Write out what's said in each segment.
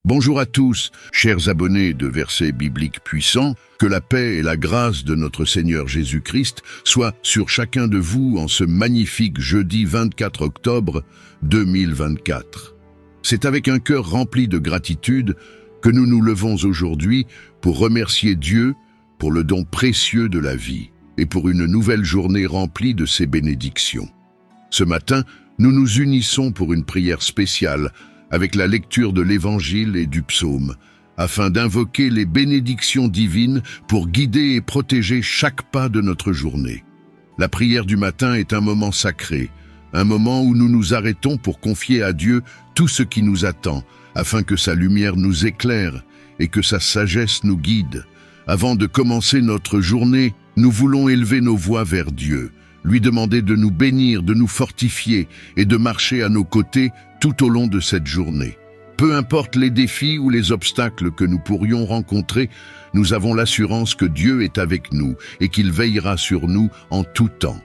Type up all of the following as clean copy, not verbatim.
Bonjour à tous, chers abonnés de Versets bibliques puissants, que la paix et la grâce de notre Seigneur Jésus-Christ soient sur chacun de vous en ce magnifique jeudi 24 octobre 2024. C'est avec un cœur rempli de gratitude que nous nous levons aujourd'hui pour remercier Dieu pour le don précieux de la vie et pour une nouvelle journée remplie de ses bénédictions. Ce matin, nous nous unissons pour une prière spéciale avec la lecture de l'Évangile et du psaume, afin d'invoquer les bénédictions divines pour guider et protéger chaque pas de notre journée. La prière du matin est un moment sacré, un moment où nous nous arrêtons pour confier à Dieu tout ce qui nous attend, afin que sa lumière nous éclaire et que sa sagesse nous guide. Avant de commencer notre journée, nous voulons élever nos voix vers Dieu, lui demander de nous bénir, de nous fortifier et de marcher à nos côtés tout au long de cette journée. Peu importe les défis ou les obstacles que nous pourrions rencontrer, nous avons l'assurance que Dieu est avec nous et qu'il veillera sur nous en tout temps.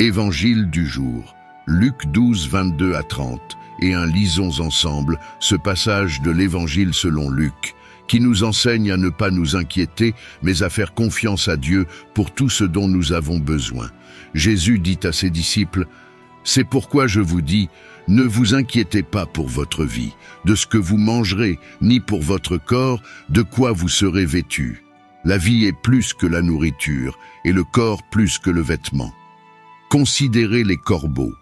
Évangile du jour, Luc 12, 22 à 30, et lisons ensemble ce passage de l'Évangile selon Luc, qui nous enseigne à ne pas nous inquiéter, mais à faire confiance à Dieu pour tout ce dont nous avons besoin. Jésus dit à ses disciples: « C'est pourquoi je vous dis, ne vous inquiétez pas pour votre vie, de ce que vous mangerez, ni pour votre corps, de quoi vous serez vêtus. La vie est plus que la nourriture, et le corps plus que le vêtement. Considérez les corbeaux.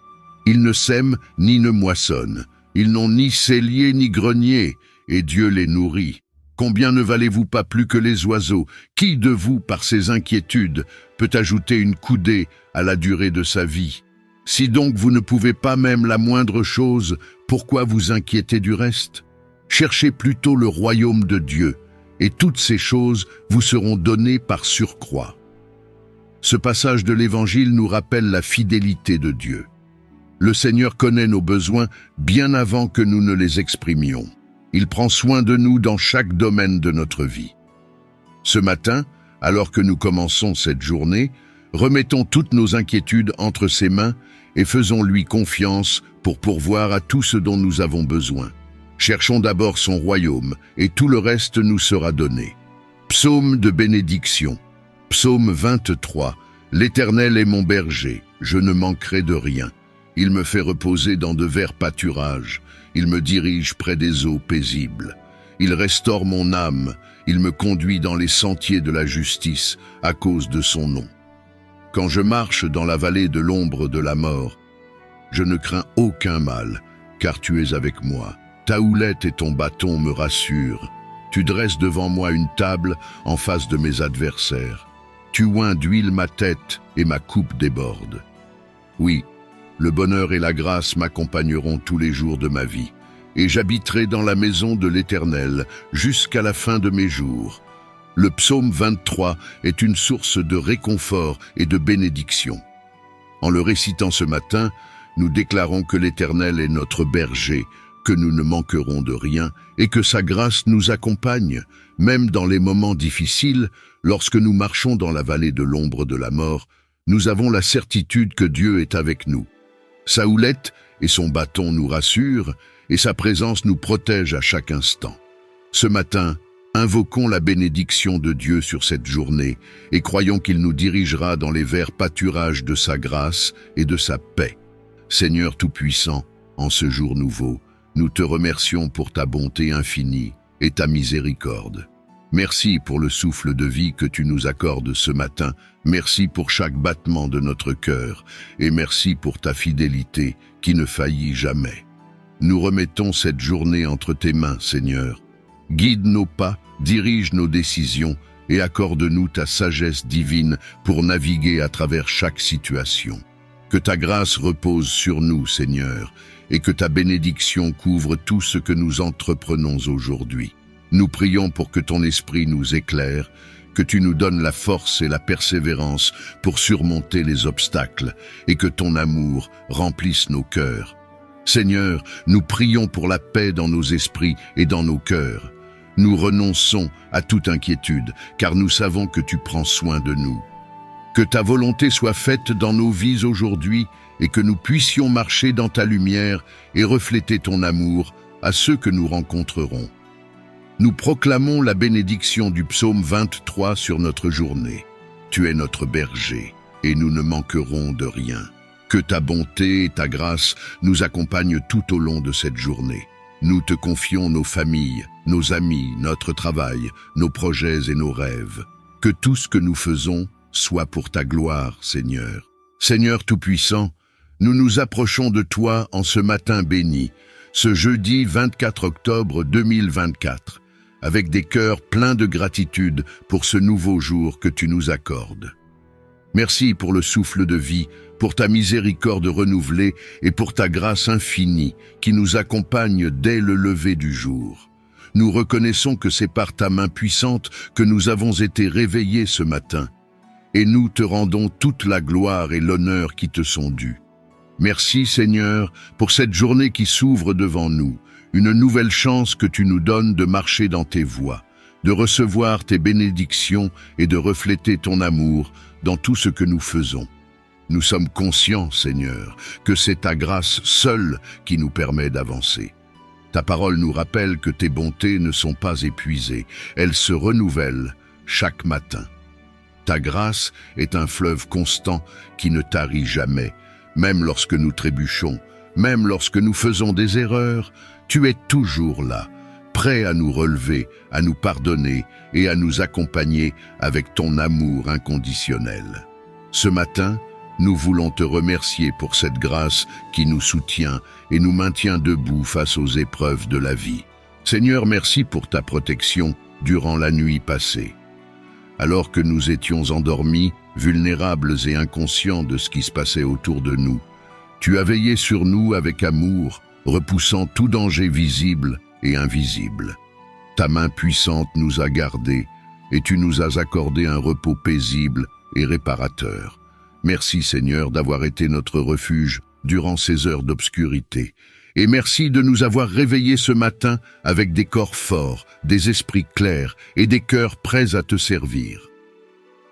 Ils ne sèment ni ne moissonnent. Ils n'ont ni cellier ni grenier, et Dieu les nourrit. Combien ne valez-vous pas plus que les oiseaux? Qui de vous, par ses inquiétudes, peut ajouter une coudée à la durée de sa vie? Si donc vous ne pouvez pas même la moindre chose, pourquoi vous inquiétez du reste? Cherchez plutôt le royaume de Dieu, et toutes ces choses vous seront données par surcroît. » Ce passage de l'Évangile nous rappelle la fidélité de Dieu. Le Seigneur connaît nos besoins bien avant que nous ne les exprimions. Il prend soin de nous dans chaque domaine de notre vie. Ce matin, alors que nous commençons cette journée, remettons toutes nos inquiétudes entre ses mains et faisons-lui confiance pour pourvoir à tout ce dont nous avons besoin. Cherchons d'abord son royaume et tout le reste nous sera donné. Psaume de bénédiction. Psaume 23. L'Éternel est mon berger, je ne manquerai de rien. Il me fait reposer dans de verts pâturages. Il me dirige près des eaux paisibles. Il restaure mon âme. Il me conduit dans les sentiers de la justice à cause de son nom. Quand je marche dans la vallée de l'ombre de la mort, je ne crains aucun mal, car tu es avec moi. Ta houlette et ton bâton me rassurent. Tu dresses devant moi une table en face de mes adversaires. Tu oins d'huile ma tête et ma coupe déborde. Oui, le bonheur et la grâce m'accompagneront tous les jours de ma vie, et j'habiterai dans la maison de l'Éternel jusqu'à la fin de mes jours. Le psaume 23 est une source de réconfort et de bénédiction. En le récitant ce matin, nous déclarons que l'Éternel est notre berger, que nous ne manquerons de rien et que sa grâce nous accompagne, même dans les moments difficiles, lorsque nous marchons dans la vallée de l'ombre de la mort, nous avons la certitude que Dieu est avec nous. Sa houlette et son bâton nous rassurent et sa présence nous protège à chaque instant. Ce matin, invoquons la bénédiction de Dieu sur cette journée et croyons qu'il nous dirigera dans les verts pâturages de sa grâce et de sa paix. Seigneur Tout-Puissant, en ce jour nouveau, nous te remercions pour ta bonté infinie et ta miséricorde. Merci pour le souffle de vie que tu nous accordes ce matin. Merci pour chaque battement de notre cœur et merci pour ta fidélité qui ne faillit jamais. Nous remettons cette journée entre tes mains, Seigneur. Guide nos pas, dirige nos décisions et accorde-nous ta sagesse divine pour naviguer à travers chaque situation. Que ta grâce repose sur nous, Seigneur, et que ta bénédiction couvre tout ce que nous entreprenons aujourd'hui. Nous prions pour que ton esprit nous éclaire, que tu nous donnes la force et la persévérance pour surmonter les obstacles et que ton amour remplisse nos cœurs. Seigneur, nous prions pour la paix dans nos esprits et dans nos cœurs. Nous renonçons à toute inquiétude, car nous savons que tu prends soin de nous. Que ta volonté soit faite dans nos vies aujourd'hui et que nous puissions marcher dans ta lumière et refléter ton amour à ceux que nous rencontrerons. nous proclamons la bénédiction du psaume 23 sur notre journée. Tu es notre berger, et nous ne manquerons de rien. Que ta bonté et ta grâce nous accompagnent tout au long de cette journée. Nous te confions nos familles, nos amis, notre travail, nos projets et nos rêves. Que tout ce que nous faisons soit pour ta gloire, Seigneur. Seigneur Tout-Puissant, nous nous approchons de toi en ce matin béni, ce jeudi 24 octobre 2024, avec des cœurs pleins de gratitude pour ce nouveau jour que tu nous accordes. Merci pour le souffle de vie, pour ta miséricorde renouvelée et pour ta grâce infinie qui nous accompagne dès le lever du jour. Nous reconnaissons que c'est par ta main puissante que nous avons été réveillés ce matin, et nous te rendons toute la gloire et l'honneur qui te sont dus. Merci Seigneur pour cette journée qui s'ouvre devant nous, une nouvelle chance que tu nous donnes de marcher dans tes voies, de recevoir tes bénédictions et de refléter ton amour dans tout ce que nous faisons. Nous sommes conscients, Seigneur, que c'est ta grâce seule qui nous permet d'avancer. Ta parole nous rappelle que tes bontés ne sont pas épuisées, elles se renouvellent chaque matin. Ta grâce est un fleuve constant qui ne tarit jamais, même lorsque nous trébuchons, même lorsque nous faisons des erreurs, tu es toujours là, prêt à nous relever, à nous pardonner et à nous accompagner avec ton amour inconditionnel. Ce matin, nous voulons te remercier pour cette grâce qui nous soutient et nous maintient debout face aux épreuves de la vie. Seigneur, merci pour ta protection durant la nuit passée. Alors que nous étions endormis, vulnérables et inconscients de ce qui se passait autour de nous, tu as veillé sur nous avec amour, repoussant tout danger visible et invisible. Ta main puissante nous a gardés et tu nous as accordé un repos paisible et réparateur. Merci Seigneur d'avoir été notre refuge durant ces heures d'obscurité. Et merci de nous avoir réveillés ce matin avec des corps forts, des esprits clairs et des cœurs prêts à te servir.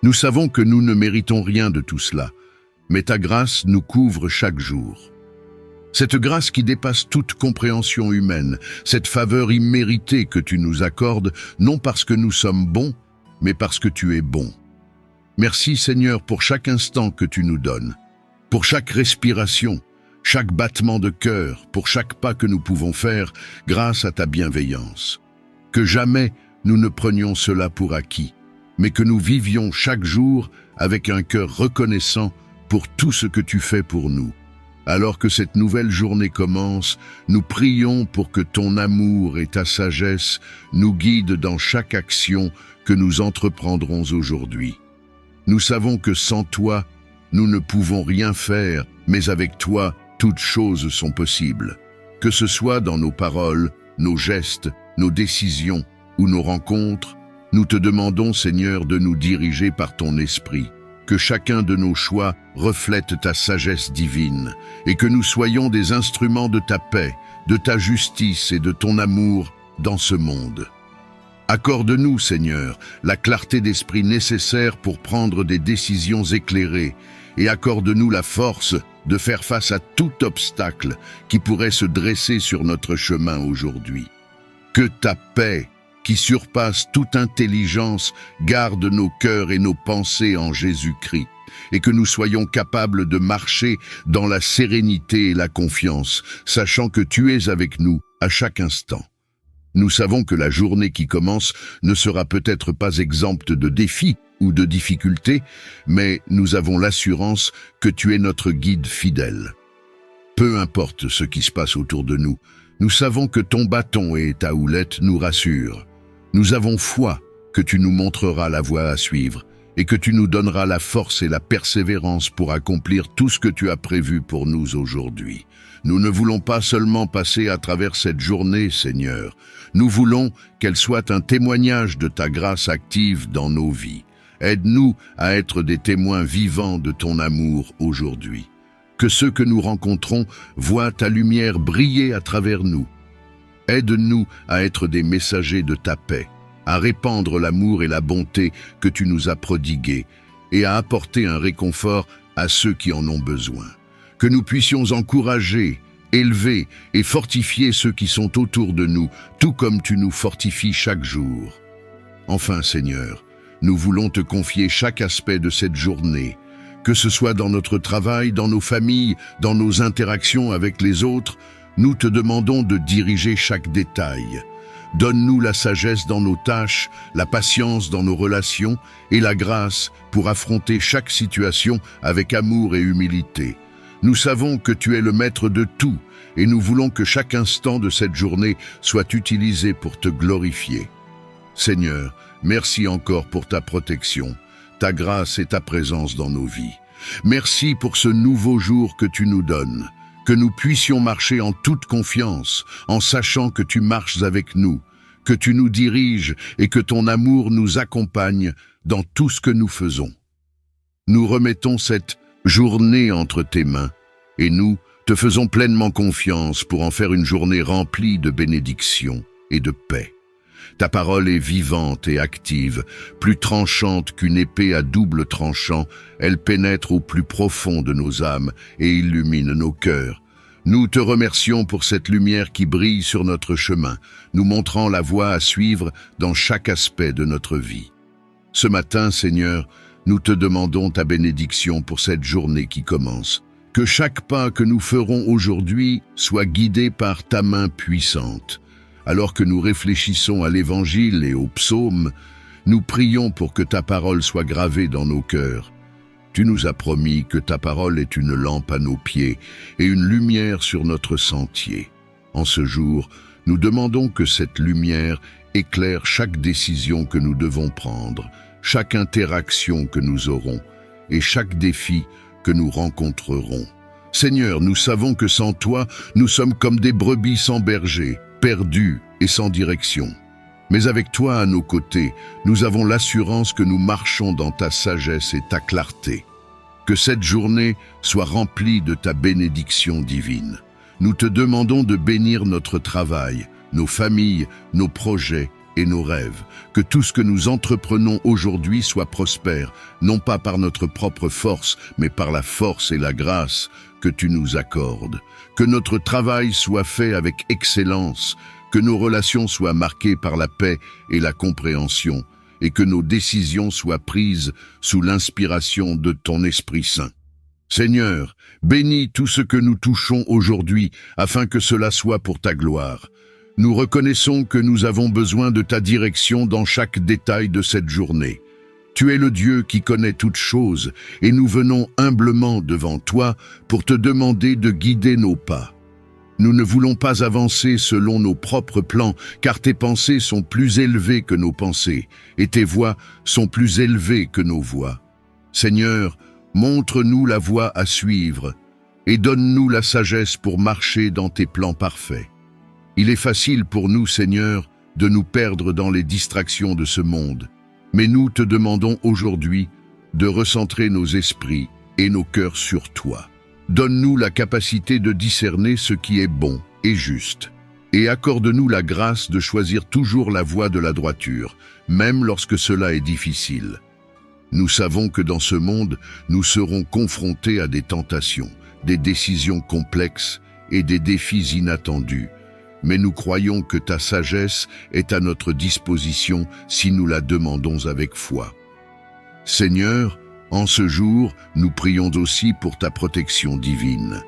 Nous savons que nous ne méritons rien de tout cela, mais ta grâce nous couvre chaque jour. Cette grâce qui dépasse toute compréhension humaine, cette faveur imméritée que tu nous accordes, non parce que nous sommes bons, mais parce que tu es bon. Merci Seigneur pour chaque instant que tu nous donnes, pour chaque respiration, chaque battement de cœur, pour chaque pas que nous pouvons faire grâce à ta bienveillance. Que jamais nous ne prenions cela pour acquis, mais que nous vivions chaque jour avec un cœur reconnaissant pour tout ce que tu fais pour nous. Alors que cette nouvelle journée commence, nous prions pour que ton amour et ta sagesse nous guident dans chaque action que nous entreprendrons aujourd'hui. Nous savons que sans toi, nous ne pouvons rien faire, mais avec toi, toutes choses sont possibles. Que ce soit dans nos paroles, nos gestes, nos décisions ou nos rencontres, nous te demandons, Seigneur, de nous diriger par ton esprit. Que chacun de nos choix reflète ta sagesse divine et que nous soyons des instruments de ta paix, de ta justice et de ton amour dans ce monde. Accorde-nous, Seigneur, la clarté d'esprit nécessaire pour prendre des décisions éclairées et accorde-nous la force de faire face à tout obstacle qui pourrait se dresser sur notre chemin aujourd'hui. Que ta paix, qui surpasse toute intelligence, garde nos cœurs et nos pensées en Jésus-Christ, et que nous soyons capables de marcher dans la sérénité et la confiance, sachant que tu es avec nous à chaque instant. Nous savons que la journée qui commence ne sera peut-être pas exempte de défis ou de difficultés, mais nous avons l'assurance que tu es notre guide fidèle. Peu importe ce qui se passe autour de nous, nous savons que ton bâton et ta houlette nous rassurent. Nous avons foi que tu nous montreras la voie à suivre et que tu nous donneras la force et la persévérance pour accomplir tout ce que tu as prévu pour nous aujourd'hui. Nous ne voulons pas seulement passer à travers cette journée, Seigneur. Nous voulons qu'elle soit un témoignage de ta grâce active dans nos vies. Aide-nous à être des témoins vivants de ton amour aujourd'hui. Que ceux que nous rencontrons voient ta lumière briller à travers nous. Aide-nous à être des messagers de ta paix, à répandre l'amour et la bonté que tu nous as prodigués et à apporter un réconfort à ceux qui en ont besoin. Que nous puissions encourager, élever et fortifier ceux qui sont autour de nous, tout comme tu nous fortifies chaque jour. Enfin, Seigneur, nous voulons te confier chaque aspect de cette journée, que ce soit dans notre travail, dans nos familles, dans nos interactions avec les autres. Nous te demandons de diriger chaque détail. Donne-nous la sagesse dans nos tâches, la patience dans nos relations et la grâce pour affronter chaque situation avec amour et humilité. Nous savons que tu es le maître de tout et nous voulons que chaque instant de cette journée soit utilisé pour te glorifier. Seigneur, merci encore pour ta protection, ta grâce et ta présence dans nos vies. Merci pour ce nouveau jour que tu nous donnes, que nous puissions marcher en toute confiance, en sachant que tu marches avec nous, que tu nous diriges et que ton amour nous accompagne dans tout ce que nous faisons. Nous remettons cette journée entre tes mains et nous te faisons pleinement confiance pour en faire une journée remplie de bénédictions et de paix. Ta parole est vivante et active, plus tranchante qu'une épée à double tranchant. Elle pénètre au plus profond de nos âmes et illumine nos cœurs. Nous te remercions pour cette lumière qui brille sur notre chemin, nous montrant la voie à suivre dans chaque aspect de notre vie. Ce matin, Seigneur, nous te demandons ta bénédiction pour cette journée qui commence. Que chaque pas que nous ferons aujourd'hui soit guidé par ta main puissante. Alors que nous réfléchissons à l'Évangile et aux psaumes, nous prions pour que ta parole soit gravée dans nos cœurs. Tu nous as promis que ta parole est une lampe à nos pieds et une lumière sur notre sentier. En ce jour, nous demandons que cette lumière éclaire chaque décision que nous devons prendre, chaque interaction que nous aurons et chaque défi que nous rencontrerons. Seigneur, nous savons que sans toi, nous sommes comme des brebis sans berger, perdus et sans direction. Mais avec toi à nos côtés, nous avons l'assurance que nous marchons dans ta sagesse et ta clarté. Que cette journée soit remplie de ta bénédiction divine. Nous te demandons de bénir notre travail, nos familles, nos projets et nos rêves. Que tout ce que nous entreprenons aujourd'hui soit prospère, non pas par notre propre force, mais par la force et la grâce que tu nous accordes. Que notre travail soit fait avec excellence, que nos relations soient marquées par la paix et la compréhension, et que nos décisions soient prises sous l'inspiration de ton Esprit Saint. Seigneur, bénis tout ce que nous touchons aujourd'hui, afin que cela soit pour ta gloire. Nous reconnaissons que nous avons besoin de ta direction dans chaque détail de cette journée. Tu es le Dieu qui connaît toutes choses, et nous venons humblement devant toi pour te demander de guider nos pas. Nous ne voulons pas avancer selon nos propres plans, car tes pensées sont plus élevées que nos pensées, et tes voies sont plus élevées que nos voies. Seigneur, montre-nous la voie à suivre, et donne-nous la sagesse pour marcher dans tes plans parfaits. Il est facile pour nous, Seigneur, de nous perdre dans les distractions de ce monde, mais nous te demandons aujourd'hui de recentrer nos esprits et nos cœurs sur toi. Donne-nous la capacité de discerner ce qui est bon et juste, et accorde-nous la grâce de choisir toujours la voie de la droiture, même lorsque cela est difficile. Nous savons que dans ce monde, nous serons confrontés à des tentations, des décisions complexes et des défis inattendus, mais nous croyons que ta sagesse est à notre disposition si nous la demandons avec foi. Seigneur, en ce jour, nous prions aussi pour ta protection divine.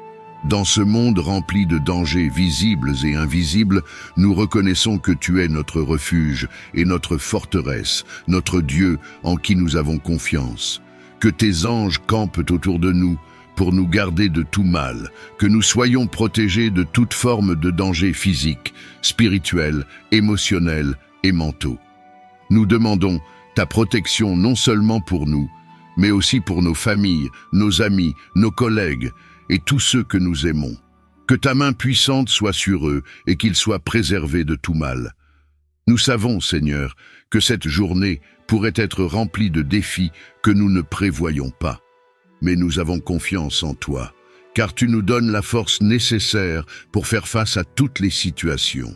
Dans ce monde rempli de dangers visibles et invisibles, nous reconnaissons que tu es notre refuge et notre forteresse, notre Dieu en qui nous avons confiance. Que tes anges campent autour de nous pour nous garder de tout mal, que nous soyons protégés de toute forme de danger physique, spirituel, émotionnel et mentaux. Nous demandons ta protection non seulement pour nous, mais aussi pour nos familles, nos amis, nos collègues et tous ceux que nous aimons. Que ta main puissante soit sur eux et qu'ils soient préservés de tout mal. Nous savons, Seigneur, que cette journée pourrait être remplie de défis que nous ne prévoyons pas. Mais nous avons confiance en toi, car tu nous donnes la force nécessaire pour faire face à toutes les situations.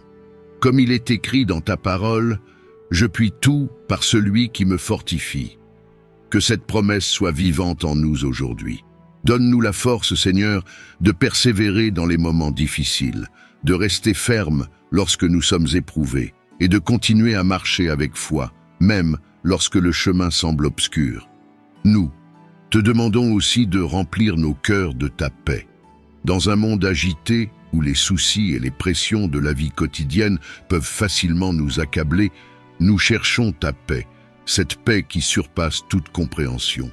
Comme il est écrit dans ta parole, « Je puis tout par celui qui me fortifie ». Que cette promesse soit vivante en nous aujourd'hui. Donne-nous la force, Seigneur, de persévérer dans les moments difficiles, de rester ferme lorsque nous sommes éprouvés et de continuer à marcher avec foi, même lorsque le chemin semble obscur. Nous te demandons aussi de remplir nos cœurs de ta paix. Dans un monde agité, où les soucis et les pressions de la vie quotidienne peuvent facilement nous accabler, nous cherchons ta paix, cette paix qui surpasse toute compréhension.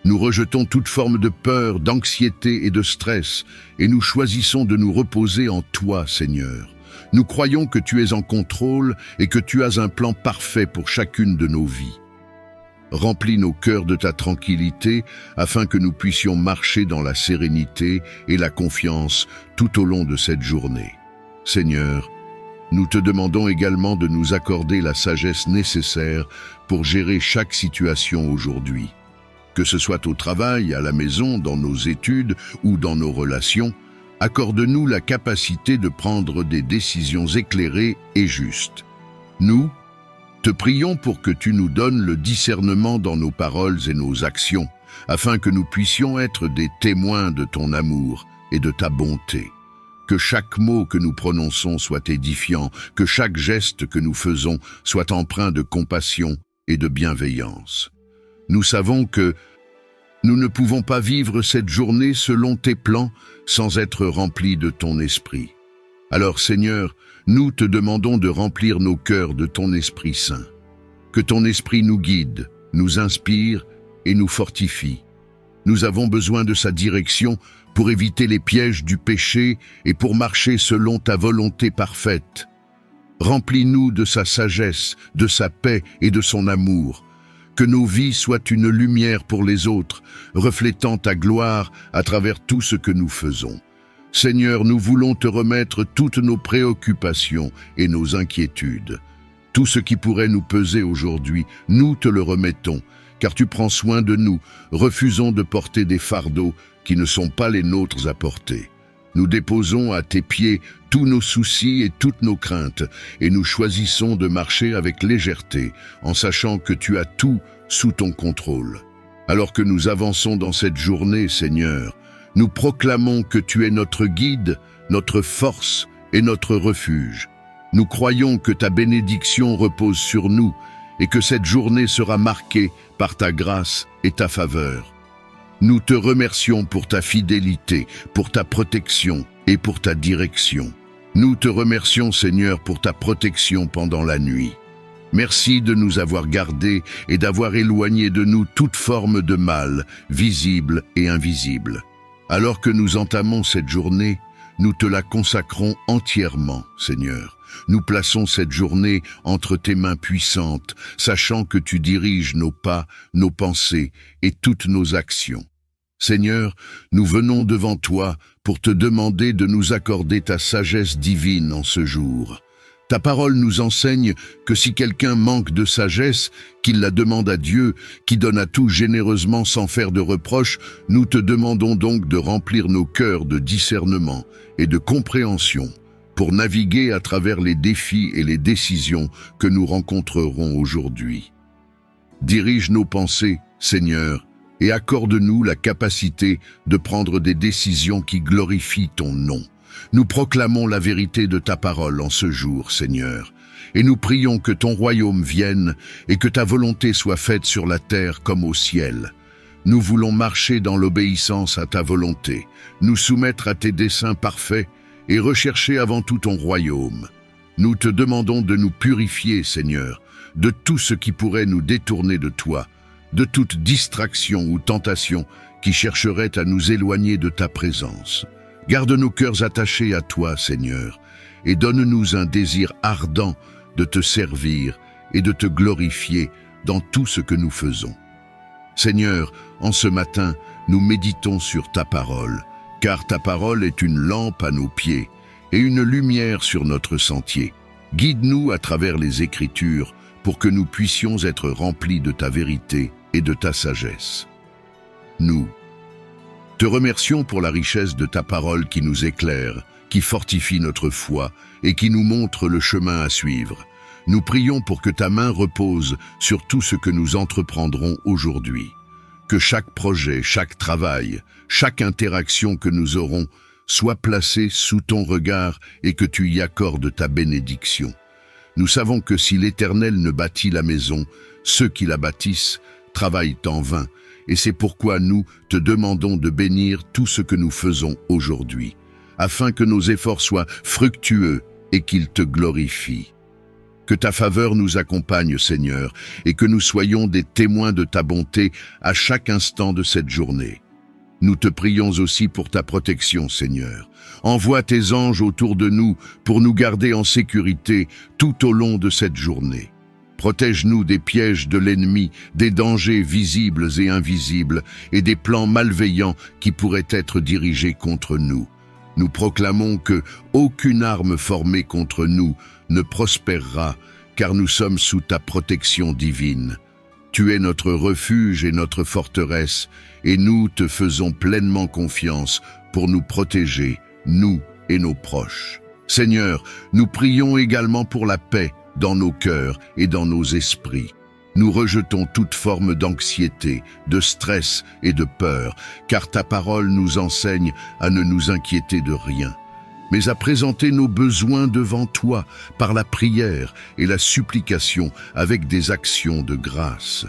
Nous rejetons toute forme de peur, d'anxiété et de stress, et nous choisissons de nous reposer en toi, Seigneur. Nous croyons que tu es en contrôle et que tu as un plan parfait pour chacune de nos vies. Remplis nos cœurs de ta tranquillité afin que nous puissions marcher dans la sérénité et la confiance tout au long de cette journée. Seigneur, nous te demandons également de nous accorder la sagesse nécessaire pour gérer chaque situation aujourd'hui. Que ce soit au travail, à la maison, dans nos études ou dans nos relations, accorde-nous la capacité de prendre des décisions éclairées et justes. Nous te prions pour que tu nous donnes le discernement dans nos paroles et nos actions, afin que nous puissions être des témoins de ton amour et de ta bonté. Que chaque mot que nous prononçons soit édifiant, que chaque geste que nous faisons soit empreint de compassion et de bienveillance. Nous savons que nous ne pouvons pas vivre cette journée selon tes plans sans être remplis de ton esprit. Alors Seigneur, nous te demandons de remplir nos cœurs de ton Esprit Saint. Que ton Esprit nous guide, nous inspire et nous fortifie. Nous avons besoin de sa direction pour éviter les pièges du péché et pour marcher selon ta volonté parfaite. Remplis-nous de sa sagesse, de sa paix et de son amour. Que nos vies soient une lumière pour les autres, reflétant ta gloire à travers tout ce que nous faisons. Seigneur, nous voulons te remettre toutes nos préoccupations et nos inquiétudes. Tout ce qui pourrait nous peser aujourd'hui, nous te le remettons, car tu prends soin de nous. Refusons de porter des fardeaux qui ne sont pas les nôtres à porter. Nous déposons à tes pieds tous nos soucis et toutes nos craintes, et nous choisissons de marcher avec légèreté, en sachant que tu as tout sous ton contrôle. Alors que nous avançons dans cette journée, Seigneur, nous proclamons que tu es notre guide, notre force et notre refuge. Nous croyons que ta bénédiction repose sur nous et que cette journée sera marquée par ta grâce et ta faveur. Nous te remercions pour ta fidélité, pour ta protection et pour ta direction. Nous te remercions, Seigneur, pour ta protection pendant la nuit. Merci de nous avoir gardés et d'avoir éloigné de nous toute forme de mal, visible et invisible. Alors que nous entamons cette journée, nous te la consacrons entièrement, Seigneur. Nous plaçons cette journée entre tes mains puissantes, sachant que tu diriges nos pas, nos pensées et toutes nos actions. Seigneur, nous venons devant toi pour te demander de nous accorder ta sagesse divine en ce jour. Ta parole nous enseigne que si quelqu'un manque de sagesse, qu'il la demande à Dieu, qui donne à tout généreusement sans faire de reproches. Nous te demandons donc de remplir nos cœurs de discernement et de compréhension pour naviguer à travers les défis et les décisions que nous rencontrerons aujourd'hui. Dirige nos pensées, Seigneur, et accorde-nous la capacité de prendre des décisions qui glorifient ton nom. Nous proclamons la vérité de ta parole en ce jour, Seigneur, et nous prions que ton royaume vienne et que ta volonté soit faite sur la terre comme au ciel. Nous voulons marcher dans l'obéissance à ta volonté, nous soumettre à tes desseins parfaits et rechercher avant tout ton royaume. Nous te demandons de nous purifier, Seigneur, de tout ce qui pourrait nous détourner de toi, de toute distraction ou tentation qui chercherait à nous éloigner de ta présence. Garde nos cœurs attachés à toi, Seigneur, et donne-nous un désir ardent de te servir et de te glorifier dans tout ce que nous faisons. Seigneur, en ce matin, nous méditons sur ta parole, car ta parole est une lampe à nos pieds et une lumière sur notre sentier. Guide-nous à travers les Écritures pour que nous puissions être remplis de ta vérité et de ta sagesse. Nous te remercions pour la richesse de ta parole qui nous éclaire, qui fortifie notre foi et qui nous montre le chemin à suivre. Nous prions pour que ta main repose sur tout ce que nous entreprendrons aujourd'hui. Que chaque projet, chaque travail, chaque interaction que nous aurons soit placée sous ton regard et que tu y accordes ta bénédiction. Nous savons que si l'Éternel ne bâtit la maison, ceux qui la bâtissent travaillent en vain, et c'est pourquoi nous te demandons de bénir tout ce que nous faisons aujourd'hui, afin que nos efforts soient fructueux et qu'ils te glorifient. Que ta faveur nous accompagne, Seigneur, et que nous soyons des témoins de ta bonté à chaque instant de cette journée. Nous te prions aussi pour ta protection, Seigneur. Envoie tes anges autour de nous pour nous garder en sécurité tout au long de cette journée. Protège-nous des pièges de l'ennemi, des dangers visibles et invisibles, et des plans malveillants qui pourraient être dirigés contre nous. Nous proclamons que aucune arme formée contre nous ne prospérera, car nous sommes sous ta protection divine. Tu es notre refuge et notre forteresse, et nous te faisons pleinement confiance pour nous protéger, nous et nos proches. Seigneur, nous prions également pour la paix dans nos cœurs et dans nos esprits. Nous rejetons toute forme d'anxiété, de stress et de peur, car ta parole nous enseigne à ne nous inquiéter de rien, mais à présenter nos besoins devant toi par la prière et la supplication avec des actions de grâce.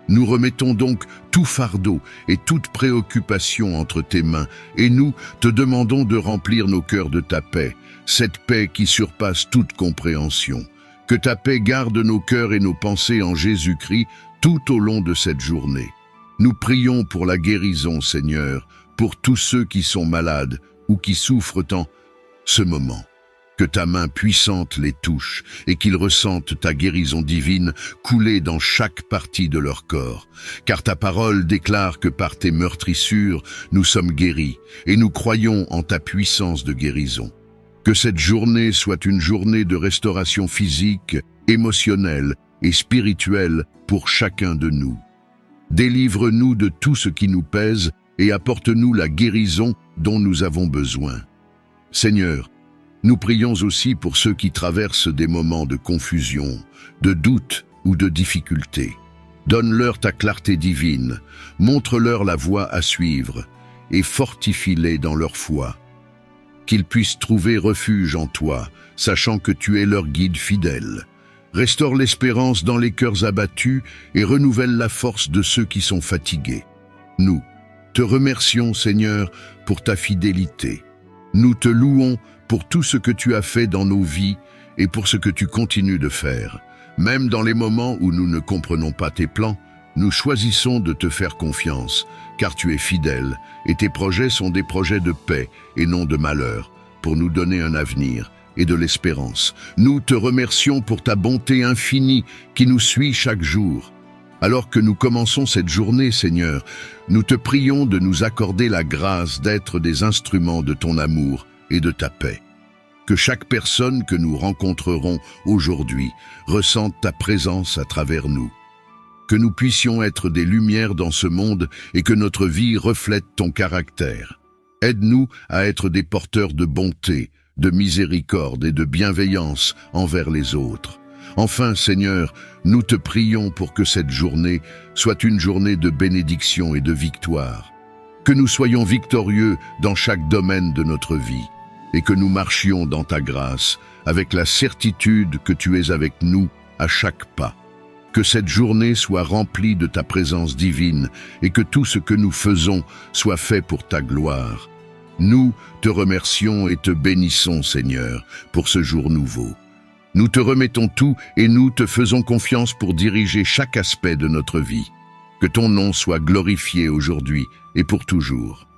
Nous remettons donc tout fardeau et toute préoccupation entre tes mains, et nous te demandons de remplir nos cœurs de ta paix, cette paix qui surpasse toute compréhension. Que ta paix garde nos cœurs et nos pensées en Jésus-Christ tout au long de cette journée. Nous prions pour la guérison, Seigneur, pour tous ceux qui sont malades ou qui souffrent en ce moment. Que ta main puissante les touche et qu'ils ressentent ta guérison divine couler dans chaque partie de leur corps. Car ta parole déclare que par tes meurtrissures, nous sommes guéris et nous croyons en ta puissance de guérison. Que cette journée soit une journée de restauration physique, émotionnelle et spirituelle pour chacun de nous. Délivre-nous de tout ce qui nous pèse et apporte-nous la guérison dont nous avons besoin. Seigneur, nous prions aussi pour ceux qui traversent des moments de confusion, de doute ou de difficulté. Donne-leur ta clarté divine, montre-leur la voie à suivre et fortifie-les dans leur foi. Qu'ils puissent trouver refuge en toi, sachant que tu es leur guide fidèle. Restaure l'espérance dans les cœurs abattus et renouvelle la force de ceux qui sont fatigués. Nous te remercions, Seigneur, pour ta fidélité. Nous te louons pour tout ce que tu as fait dans nos vies et pour ce que tu continues de faire. Même dans les moments où nous ne comprenons pas tes plans, nous choisissons de te faire confiance, car tu es fidèle, et tes projets sont des projets de paix et non de malheur, pour nous donner un avenir et de l'espérance. Nous te remercions pour ta bonté infinie qui nous suit chaque jour. Alors que nous commençons cette journée, Seigneur, nous te prions de nous accorder la grâce d'être des instruments de ton amour et de ta paix. Que chaque personne que nous rencontrerons aujourd'hui ressente ta présence à travers nous. Que nous puissions être des lumières dans ce monde et que notre vie reflète ton caractère. Aide-nous à être des porteurs de bonté, de miséricorde et de bienveillance envers les autres. Enfin, Seigneur, nous te prions pour que cette journée soit une journée de bénédiction et de victoire. Que nous soyons victorieux dans chaque domaine de notre vie et que nous marchions dans ta grâce avec la certitude que tu es avec nous à chaque pas. Que cette journée soit remplie de ta présence divine et que tout ce que nous faisons soit fait pour ta gloire. Nous te remercions et te bénissons, Seigneur, pour ce jour nouveau. Nous te remettons tout et nous te faisons confiance pour diriger chaque aspect de notre vie. Que ton nom soit glorifié aujourd'hui et pour toujours.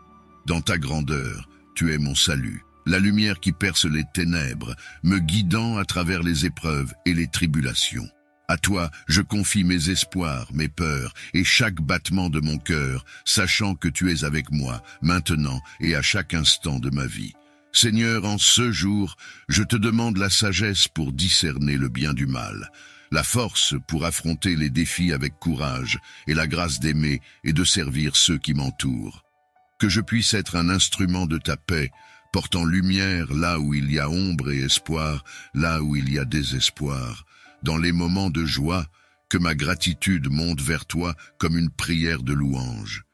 Dans ta grandeur, tu es mon salut, la lumière qui perce les ténèbres, me guidant à travers les épreuves et les tribulations. À toi, je confie mes espoirs, mes peurs et chaque battement de mon cœur, sachant que tu es avec moi, maintenant et à chaque instant de ma vie. Seigneur, en ce jour, je te demande la sagesse pour discerner le bien du mal, la force pour affronter les défis avec courage et la grâce d'aimer et de servir ceux qui m'entourent. Que je puisse être un instrument de ta paix, portant lumière là où il y a ombre et espoir, là où il y a désespoir, dans les moments de joie que ma gratitude monte vers toi comme une prière de louange.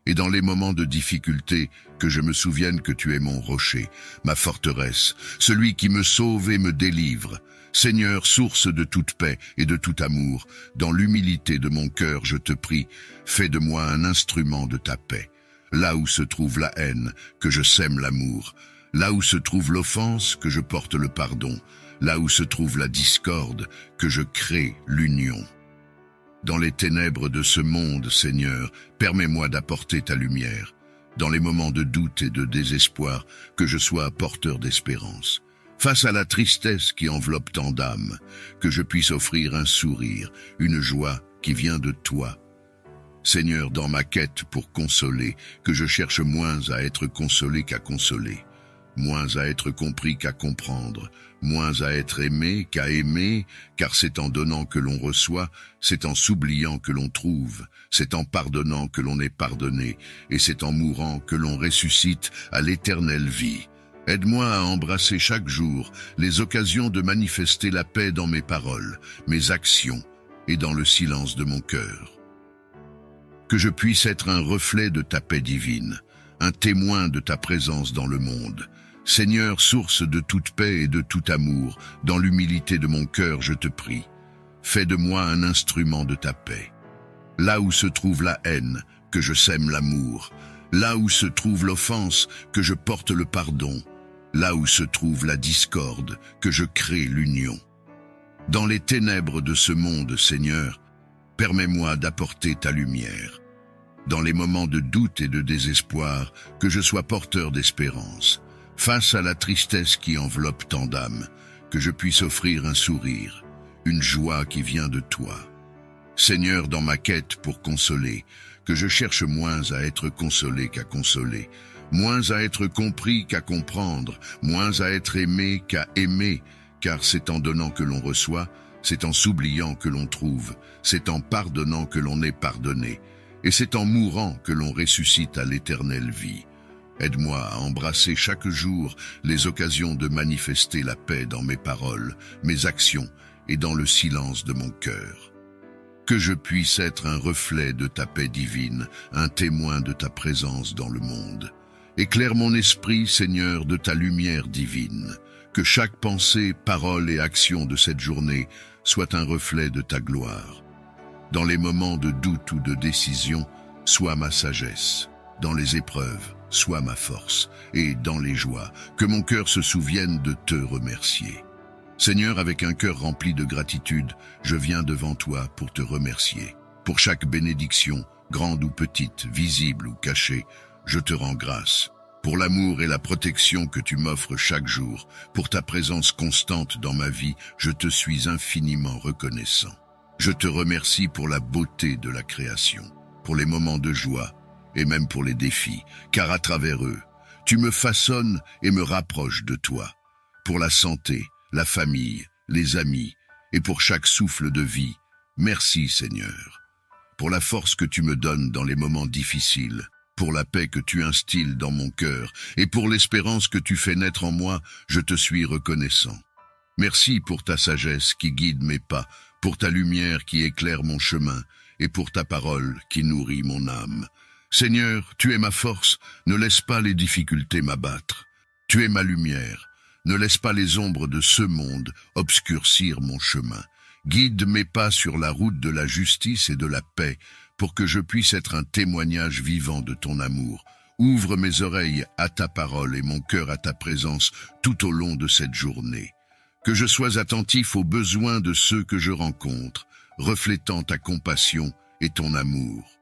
Et dans les moments de difficulté, que je me souvienne que tu es mon rocher, ma forteresse, celui qui me sauve et me délivre. Seigneur, source de toute paix et de tout amour, dans l'humilité de mon cœur, je te prie, fais de moi un instrument de ta paix. Là où se trouve la haine, que je sème l'amour. Là où se trouve l'offense, que je porte le pardon. Là où se trouve la discorde, que je crée l'union. Dans les ténèbres de ce monde, Seigneur, permets-moi d'apporter ta lumière. Dans les moments de doute et de désespoir, que je sois porteur d'espérance. Face à la tristesse qui enveloppe tant d'âmes, que je puisse offrir un sourire, une joie qui vient de toi. Seigneur, dans ma quête pour consoler, que je cherche moins à être consolé qu'à consoler, moins à être compris qu'à comprendre, moins à être aimé qu'à aimer, car c'est en donnant que l'on reçoit, c'est en s'oubliant que l'on trouve, c'est en pardonnant que l'on est pardonné, et c'est en mourant que l'on ressuscite à l'éternelle vie. Aide-moi à embrasser chaque jour les occasions de manifester la paix dans mes paroles, mes actions et dans le silence de mon cœur. Que je puisse être un reflet de ta paix divine, un témoin de ta présence dans le monde. Seigneur, source de toute paix et de tout amour, dans l'humilité de mon cœur, je te prie. Fais de moi un instrument de ta paix. Là où se trouve la haine, que je sème l'amour. Là où se trouve l'offense, que je porte le pardon. Là où se trouve la discorde, que je crée l'union. Dans les ténèbres de ce monde, Seigneur, permets-moi d'apporter ta lumière. Dans les moments de doute et de désespoir, que je sois porteur d'espérance. Face à la tristesse qui enveloppe tant d'âmes, que je puisse offrir un sourire, une joie qui vient de toi. Seigneur, dans ma quête pour consoler, que je cherche moins à être consolé qu'à consoler, moins à être compris qu'à comprendre, moins à être aimé qu'à aimer, car c'est en donnant que l'on reçoit, c'est en s'oubliant que l'on trouve, c'est en pardonnant que l'on est pardonné, et c'est en mourant que l'on ressuscite à l'éternelle vie. Aide-moi à embrasser chaque jour les occasions de manifester la paix dans mes paroles, mes actions et dans le silence de mon cœur. Que je puisse être un reflet de ta paix divine, un témoin de ta présence dans le monde. Éclaire mon esprit, Seigneur, de ta lumière divine. Que chaque pensée, parole et action de cette journée soit un reflet de ta gloire. Dans les moments de doute ou de décision, sois ma sagesse. Dans les épreuves, sois ma force. Et dans les joies, que mon cœur se souvienne de te remercier. Seigneur, avec un cœur rempli de gratitude, je viens devant toi pour te remercier. Pour chaque bénédiction, grande ou petite, visible ou cachée, je te rends grâce. Pour l'amour et la protection que tu m'offres chaque jour, pour ta présence constante dans ma vie, je te suis infiniment reconnaissant. Je te remercie pour la beauté de la création, pour les moments de joie et même pour les défis, car à travers eux, tu me façonnes et me rapproches de toi. Pour la santé, la famille, les amis et pour chaque souffle de vie, merci Seigneur. Pour la force que tu me donnes dans les moments difficiles, pour la paix que tu instilles dans mon cœur et pour l'espérance que tu fais naître en moi, je te suis reconnaissant. Merci pour ta sagesse qui guide mes pas, pour ta lumière qui éclaire mon chemin et pour ta parole qui nourrit mon âme. Seigneur, tu es ma force, ne laisse pas les difficultés m'abattre. Tu es ma lumière, ne laisse pas les ombres de ce monde obscurcir mon chemin. Guide mes pas sur la route de la justice et de la paix, pour que je puisse être un témoignage vivant de ton amour. Ouvre mes oreilles à ta parole et mon cœur à ta présence tout au long de cette journée. Que je sois attentif aux besoins de ceux que je rencontre, reflétant ta compassion et ton amour.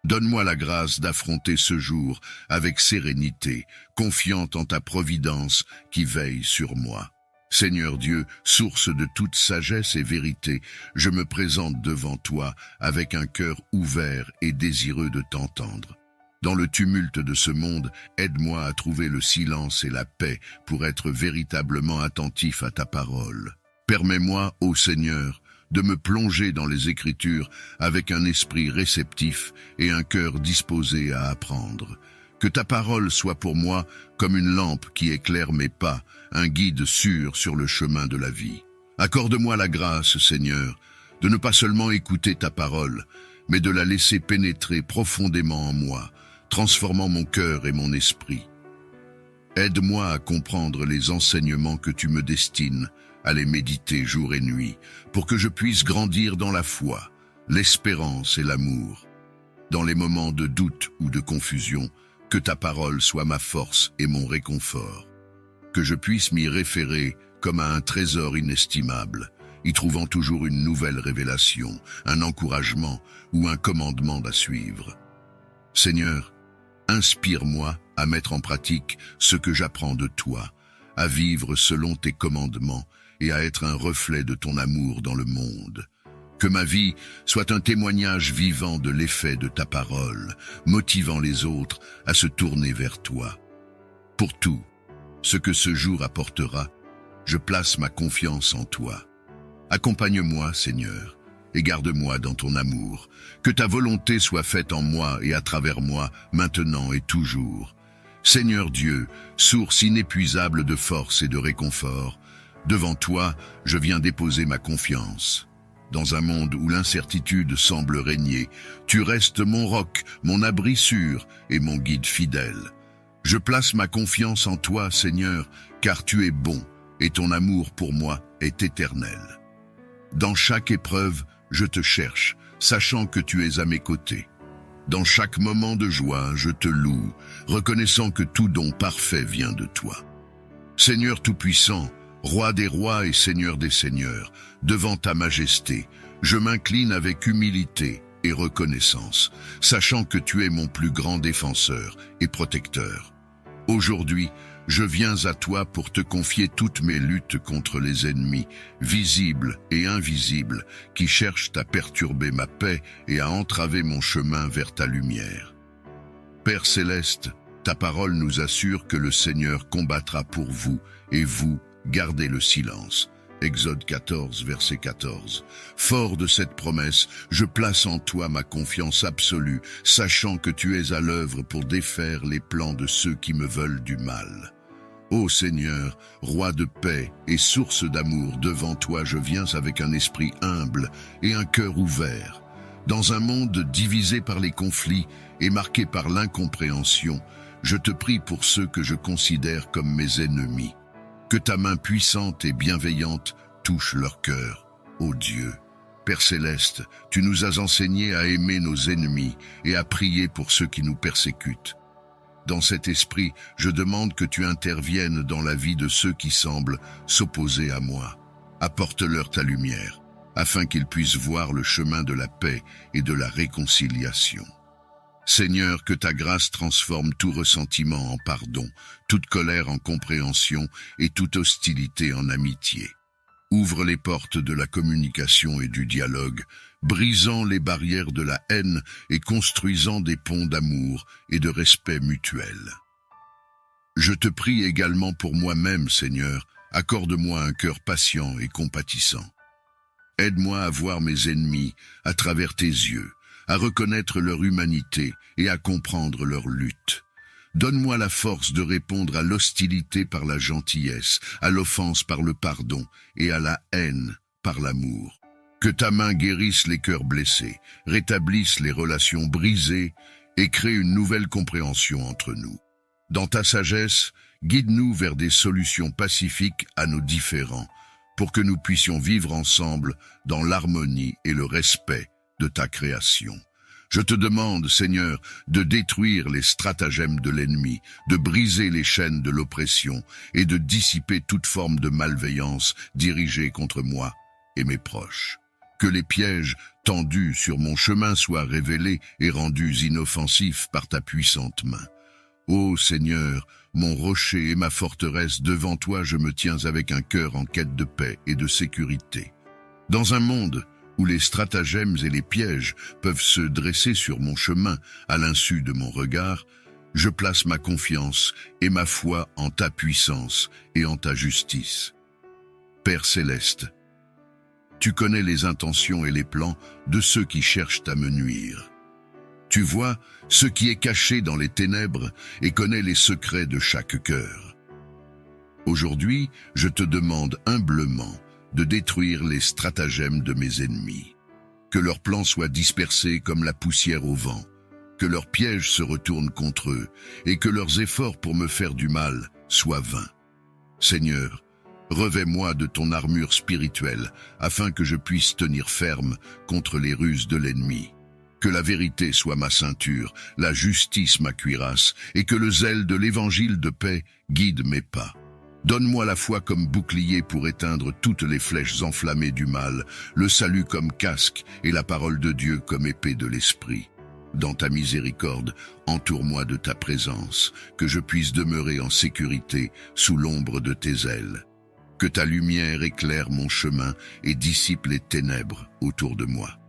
Donne-moi la grâce d'affronter ce jour avec sérénité, confiant en ta providence qui veille sur moi. Seigneur Dieu, source de toute sagesse et vérité, je me présente devant toi avec un cœur ouvert et désireux de t'entendre. Dans le tumulte de ce monde, aide-moi à trouver le silence et la paix pour être véritablement attentif à ta parole. Permets-moi, ô Seigneur, de me plonger dans les Écritures avec un esprit réceptif et un cœur disposé à apprendre. Que ta parole soit pour moi comme une lampe qui éclaire mes pas, un guide sûr sur le chemin de la vie. Accorde-moi la grâce, Seigneur, de ne pas seulement écouter ta parole, mais de la laisser pénétrer profondément en moi, transformant mon cœur et mon esprit. Aide-moi à comprendre les enseignements que tu me destines, à les méditer jour et nuit, pour que je puisse grandir dans la foi, l'espérance et l'amour. Dans les moments de doute ou de confusion, que ta parole soit ma force et mon réconfort. Que je puisse m'y référer comme à un trésor inestimable, y trouvant toujours une nouvelle révélation, un encouragement ou un commandement à suivre. Seigneur, inspire-moi à mettre en pratique ce que j'apprends de toi, à vivre selon tes commandements et à être un reflet de ton amour dans le monde. Que ma vie soit un témoignage vivant de l'effet de ta parole, motivant les autres à se tourner vers toi. Pour tout ce que ce jour apportera, je place ma confiance en toi. Accompagne-moi, Seigneur, et garde-moi dans ton amour. Que ta volonté soit faite en moi et à travers moi, maintenant et toujours. Seigneur Dieu, source inépuisable de force et de réconfort, devant toi, je viens déposer ma confiance. Dans un monde où l'incertitude semble régner, tu restes mon roc, mon abri sûr et mon guide fidèle. Je place ma confiance en toi, Seigneur, car tu es bon et ton amour pour moi est éternel. Dans chaque épreuve, je te cherche, sachant que tu es à mes côtés. Dans chaque moment de joie, je te loue, reconnaissant que tout don parfait vient de toi. Seigneur Tout-Puissant, Roi des rois et Seigneur des seigneurs, devant ta majesté, je m'incline avec humilité et reconnaissance, sachant que tu es mon plus grand défenseur et protecteur. Aujourd'hui, je viens à toi pour te confier toutes mes luttes contre les ennemis, visibles et invisibles, qui cherchent à perturber ma paix et à entraver mon chemin vers ta lumière. Père céleste, ta parole nous assure que le Seigneur combattra pour vous, et vous, gardez le silence. Exode 14, verset 14. Fort de cette promesse, je place en toi ma confiance absolue, sachant que tu es à l'œuvre pour défaire les plans de ceux qui me veulent du mal. Ô Seigneur, roi de paix et source d'amour, devant toi je viens avec un esprit humble et un cœur ouvert. Dans un monde divisé par les conflits et marqué par l'incompréhension, je te prie pour ceux que je considère comme mes ennemis. Que ta main puissante et bienveillante touche leur cœur, ô Dieu. Père céleste, tu nous as enseigné à aimer nos ennemis et à prier pour ceux qui nous persécutent. Dans cet esprit, je demande que tu interviennes dans la vie de ceux qui semblent s'opposer à moi. Apporte-leur ta lumière, afin qu'ils puissent voir le chemin de la paix et de la réconciliation. Seigneur, que ta grâce transforme tout ressentiment en pardon, toute colère en compréhension et toute hostilité en amitié. Ouvre les portes de la communication et du dialogue, brisant les barrières de la haine et construisant des ponts d'amour et de respect mutuel. Je te prie également pour moi-même, Seigneur, accorde-moi un cœur patient et compatissant. Aide-moi à voir mes ennemis à travers tes yeux, à reconnaître leur humanité et à comprendre leur lutte. Donne-moi la force de répondre à l'hostilité par la gentillesse, à l'offense par le pardon et à la haine par l'amour. Que ta main guérisse les cœurs blessés, rétablisse les relations brisées et crée une nouvelle compréhension entre nous. Dans ta sagesse, guide-nous vers des solutions pacifiques à nos différends, pour que nous puissions vivre ensemble dans l'harmonie et le respect de ta création. Je te demande, Seigneur, de détruire les stratagèmes de l'ennemi, de briser les chaînes de l'oppression et de dissiper toute forme de malveillance dirigée contre moi et mes proches. Que les pièges tendus sur mon chemin soient révélés et rendus inoffensifs par ta puissante main. Ô Seigneur, mon rocher et ma forteresse, devant toi je me tiens avec un cœur en quête de paix et de sécurité. Dans un monde où les stratagèmes et les pièges peuvent se dresser sur mon chemin à l'insu de mon regard, je place ma confiance et ma foi en ta puissance et en ta justice. Père céleste, tu connais les intentions et les plans de ceux qui cherchent à me nuire. Tu vois ce qui est caché dans les ténèbres et connais les secrets de chaque cœur. Aujourd'hui, je te demande humblement de détruire les stratagèmes de mes ennemis. que leurs plans soient dispersés comme la poussière au vent, que leurs pièges se retournent contre eux, et que leurs efforts pour me faire du mal soient vains. Seigneur, revêt-moi de ton armure spirituelle, afin que je puisse tenir ferme contre les ruses de l'ennemi. Que la vérité soit ma ceinture, la justice ma cuirasse, et que le zèle de l'évangile de paix guide mes pas. Donne-moi la foi comme bouclier pour éteindre toutes les flèches enflammées du mal, le salut comme casque et la parole de Dieu comme épée de l'esprit. Dans ta miséricorde, entoure-moi de ta présence, que je puisse demeurer en sécurité sous l'ombre de tes ailes. Que ta lumière éclaire mon chemin et dissipe les ténèbres autour de moi.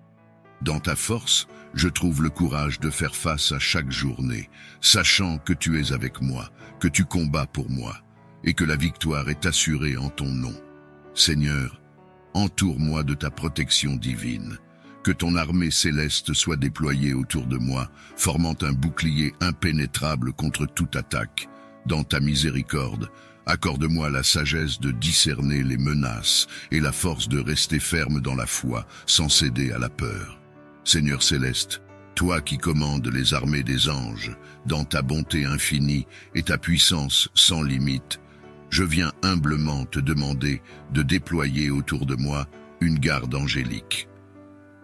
Dans ta force, je trouve le courage de faire face à chaque journée, sachant que tu es avec moi, que tu combats pour moi, et que la victoire est assurée en ton nom. Seigneur, entoure-moi de ta protection divine. Que ton armée céleste soit déployée autour de moi, formant un bouclier impénétrable contre toute attaque. Dans ta miséricorde, accorde-moi la sagesse de discerner les menaces et la force de rester ferme dans la foi, sans céder à la peur. Seigneur céleste, toi qui commandes les armées des anges, dans ta bonté infinie et ta puissance sans limite, je viens humblement te demander de déployer autour de moi une garde angélique.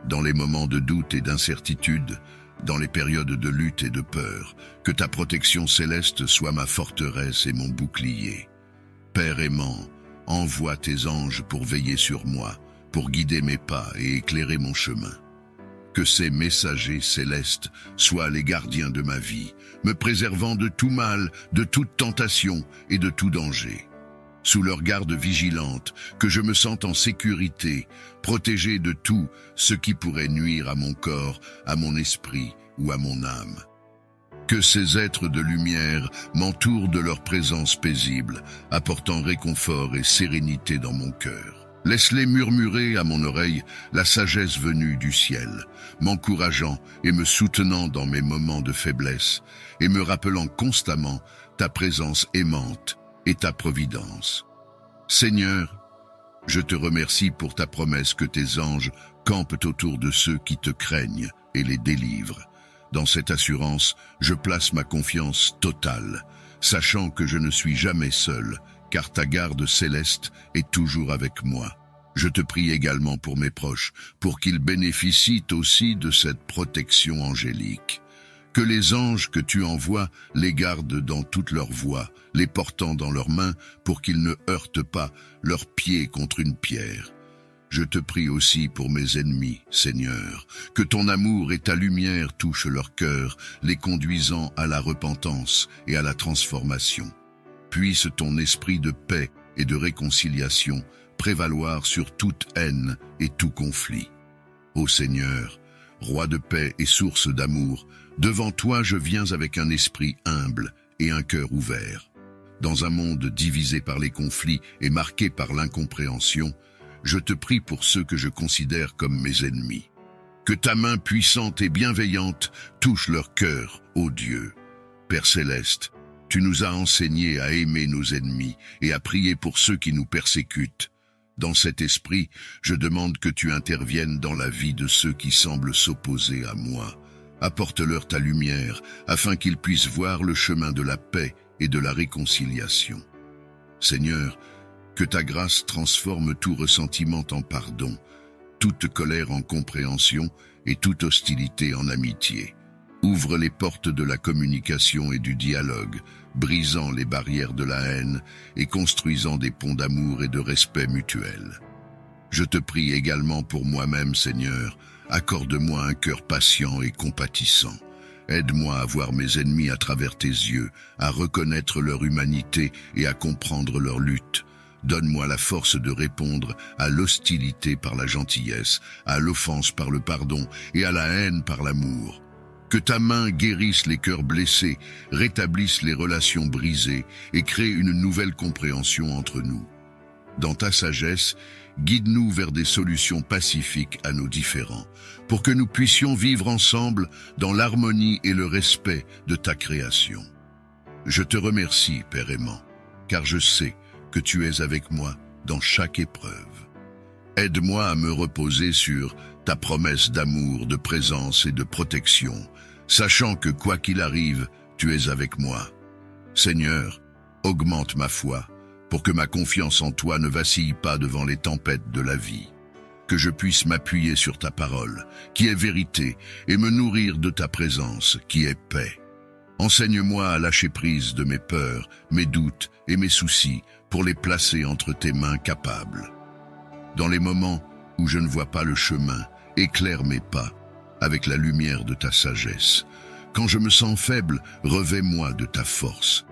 Dans les moments de doute et d'incertitude, dans les périodes de lutte et de peur, que ta protection céleste soit ma forteresse et mon bouclier. Père aimant, envoie tes anges pour veiller sur moi, pour guider mes pas et éclairer mon chemin. Que ces messagers célestes soient les gardiens de ma vie, me préservant de tout mal, de toute tentation et de tout danger. Sous leur garde vigilante, que je me sente en sécurité, protégé de tout ce qui pourrait nuire à mon corps, à mon esprit ou à mon âme. Que ces êtres de lumière m'entourent de leur présence paisible, apportant réconfort et sérénité dans mon cœur. Laisse-les murmurer à mon oreille la sagesse venue du ciel, m'encourageant et me soutenant dans mes moments de faiblesse, et me rappelant constamment ta présence aimante et ta providence. Seigneur, je te remercie pour ta promesse que tes anges campent autour de ceux qui te craignent et les délivrent. Dans cette assurance, je place ma confiance totale, sachant que je ne suis jamais seul, car ta garde céleste est toujours avec moi. Je te prie également pour mes proches, pour qu'ils bénéficient aussi de cette protection angélique. Que les anges que tu envoies les gardent dans toutes leurs voies, les portant dans leurs mains pour qu'ils ne heurtent pas leurs pieds contre une pierre. Je te prie aussi pour mes ennemis, Seigneur, que ton amour et ta lumière touchent leur cœur, les conduisant à la repentance et à la transformation. Puisse ton esprit de paix et de réconciliation prévaloir sur toute haine et tout conflit. Ô Seigneur, Roi de paix et source d'amour, devant toi je viens avec un esprit humble et un cœur ouvert. Dans un monde divisé par les conflits et marqué par l'incompréhension, je te prie pour ceux que je considère comme mes ennemis. Que ta main puissante et bienveillante touche leur cœur, ô Dieu. Père céleste, tu nous as enseigné à aimer nos ennemis et à prier pour ceux qui nous persécutent. Dans cet esprit, je demande que tu interviennes dans la vie de ceux qui semblent s'opposer à moi. Apporte-leur ta lumière, afin qu'ils puissent voir le chemin de la paix et de la réconciliation. Seigneur, que ta grâce transforme tout ressentiment en pardon, toute colère en compréhension et toute hostilité en amitié. Ouvre les portes de la communication et du dialogue, brisant les barrières de la haine et construisant des ponts d'amour et de respect mutuel. Je te prie également pour moi-même, Seigneur, accorde-moi un cœur patient et compatissant. Aide-moi à voir mes ennemis à travers tes yeux, à reconnaître leur humanité et à comprendre leur lutte. Donne-moi la force de répondre à l'hostilité par la gentillesse, à l'offense par le pardon et à la haine par l'amour. Que ta main guérisse les cœurs blessés, rétablisse les relations brisées et crée une nouvelle compréhension entre nous. Dans ta sagesse, guide-nous vers des solutions pacifiques à nos différends, pour que nous puissions vivre ensemble dans l'harmonie et le respect de ta création. Je te remercie, Père aimant, car je sais que tu es avec moi dans chaque épreuve. Aide-moi à me reposer sur ta promesse d'amour, de présence et de protection, sachant que quoi qu'il arrive, tu es avec moi. Seigneur, augmente ma foi, pour que ma confiance en toi ne vacille pas devant les tempêtes de la vie. Que je puisse m'appuyer sur ta parole, qui est vérité, et me nourrir de ta présence, qui est paix. Enseigne-moi à lâcher prise de mes peurs, mes doutes et mes soucis, pour les placer entre tes mains capables. Dans les moments où je ne vois pas le chemin, éclaire mes pas avec la lumière de ta sagesse. Quand je me sens faible, revêt-moi de ta force.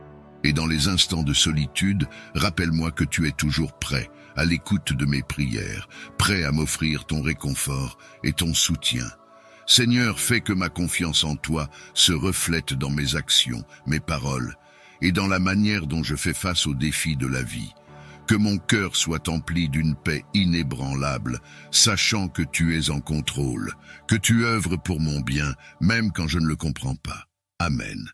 Et dans les instants de solitude, rappelle-moi que tu es toujours prêt, à l'écoute de mes prières, prêt à m'offrir ton réconfort et ton soutien. Seigneur, fais que ma confiance en toi se reflète dans mes actions, mes paroles, et dans la manière dont je fais face aux défis de la vie. Que mon cœur soit empli d'une paix inébranlable, sachant que tu es en contrôle, que tu œuvres pour mon bien, même quand je ne le comprends pas. Amen.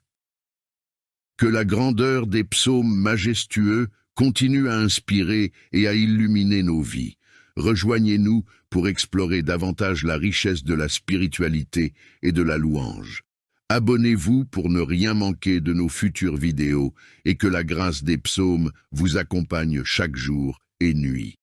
Que la grandeur des psaumes majestueux continue à inspirer et à illuminer nos vies. Rejoignez-nous pour explorer davantage la richesse de la spiritualité et de la louange. Abonnez-vous pour ne rien manquer de nos futures vidéos et que la grâce des psaumes vous accompagne chaque jour et nuit.